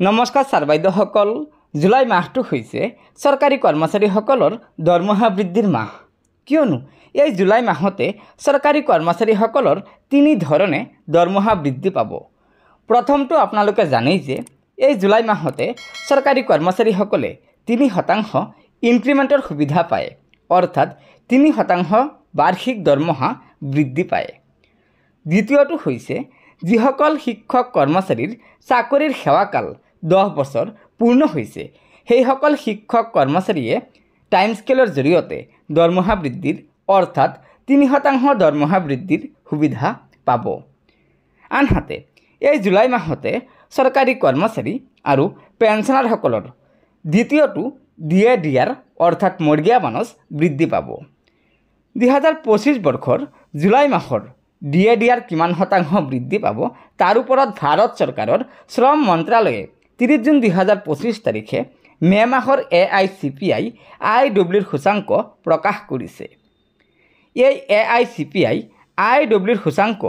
নমস্কাৰ ছাৰ বাইদেউসকল, জুলাই মাহটো হৈছে চৰকাৰী কৰ্মচাৰীসকলৰ দৰমহা বৃদ্ধিৰ মাহ। কিয়নো এই জুলাই মাহতে চৰকাৰী কৰ্মচাৰীসকলৰ তিনি ধৰণে দৰমহা বৃদ্ধি পাব। প্ৰথমটো আপোনালোকে জানেই যে এই জুলাই মাহতে চৰকাৰী কৰ্মচাৰীসকলে 3% ইনক্ৰিমেণ্টৰ সুবিধা পায়, অৰ্থাৎ 3% বাৰ্ষিক দৰমহা বৃদ্ধি পায়। দ্বিতীয়টো হৈছে যিসকল শিক্ষক কৰ্মচাৰীৰ চাকৰিৰ সেৱাকাল 10 বছৰ পূৰ্ণ হৈছে, সেইসকল শিক্ষক কৰ্মচাৰীয়ে টাইম স্কেলৰ জৰিয়তে দৰমহা বৃদ্ধিৰ অৰ্থাৎ 3% দৰমহা বৃদ্ধিৰ সুবিধা পাব। আনহাতে এই জুলাই মাহতে চৰকাৰী কৰ্মচাৰী আৰু পেঞ্চনাৰসকলৰ দ্বিতীয়টো DAR অৰ্থাৎ মৰ্গিয়া বানচ বৃদ্ধি পাব। 2025 বৰ্ষৰ জুলাই মাহৰ DAR কিমান শতাংশ বৃদ্ধি পাব তাৰ ওপৰত ভাৰত চৰকাৰৰ শ্ৰম মন্ত্ৰালয়ে 30 জুন 2025 তাৰিখে মে মাহৰ AICPI IWৰ সূচাংক প্ৰকাশ কৰিছে। এই AICPI IWৰ সূচাংক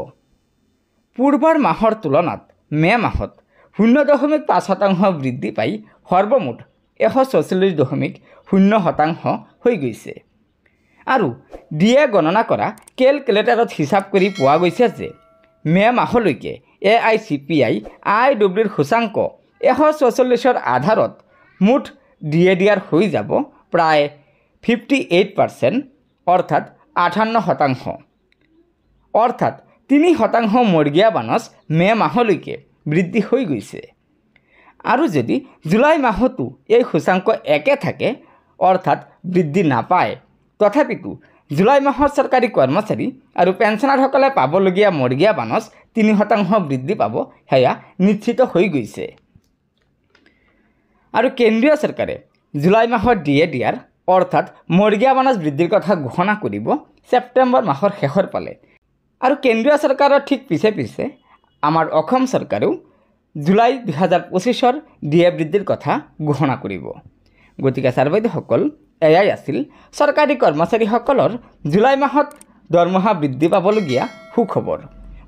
পূৰ্বৰ মাহৰ তুলনাত মে মাহত 0.5% বৃদ্ধি পাই সৰ্বমুঠ 144.0% হৈ গৈছে। আৰু DA গণনা কৰা কেলকুলেটৰত হিচাপ কৰি পোৱা গৈছে যে মে মাহলৈকে AICPI IWৰ সূচাংক 144ৰ আধাৰত মুঠ DAR হৈ যাব প্ৰায় 58%, অৰ্থাৎ 58%। অৰ্থাৎ 3% মৰ্গিয়া বানচ মে মাহলৈকে বৃদ্ধি হৈ গৈছে। আৰু যদি জুলাই মাহতো এই সূচাংক একে থাকে, অৰ্থাৎ বৃদ্ধি নাপায়, তথাপিতো জুলাই মাহত চৰকাৰী কৰ্মচাৰী আৰু পেঞ্চনাৰসকলে পাবলগীয়া মৰ্গিয়া বানচ 3% বৃদ্ধি পাব, সেয়া নিশ্চিত হৈ গৈছে। আৰু কেন্দ্ৰীয় চৰকাৰে জুলাই মাহৰ DAR অৰ্থাৎ মৰ্গিয়া বানচ বৃদ্ধিৰ কথা ঘোষণা কৰিব ছেপ্টেম্বৰ মাহৰ শেষৰ ফালে। আৰু কেন্দ্ৰীয় চৰকাৰৰ ঠিক পিছে পিছে আমাৰ অসম চৰকাৰেও জুলাই 2025ৰ DA বৃদ্ধিৰ কথা ঘোষণা কৰিব। গতিকে ছাৰ বাইদেউসকল, এয়াই আছিল চৰকাৰী কৰ্মচাৰীসকলৰ জুলাই মাহত দৰমহা বৃদ্ধি পাবলগীয়া সুখবৰ।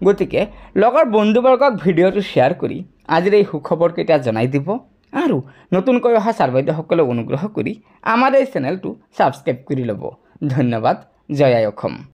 গতিকে লগৰ বন্ধুবৰ্গক ভিডিঅ'টো শ্বেয়াৰ কৰি আজিৰ এই সুখবৰকেইটা জনাই দিব আৰু নতুনকৈ অহা ছাৰ বাইদেউসকলে অনুগ্ৰহ কৰি আমাৰ এই চেনেলটো ছাবস্ক্ৰাইব কৰি ল'ব। ধন্যবাদ। জয় আই অসম।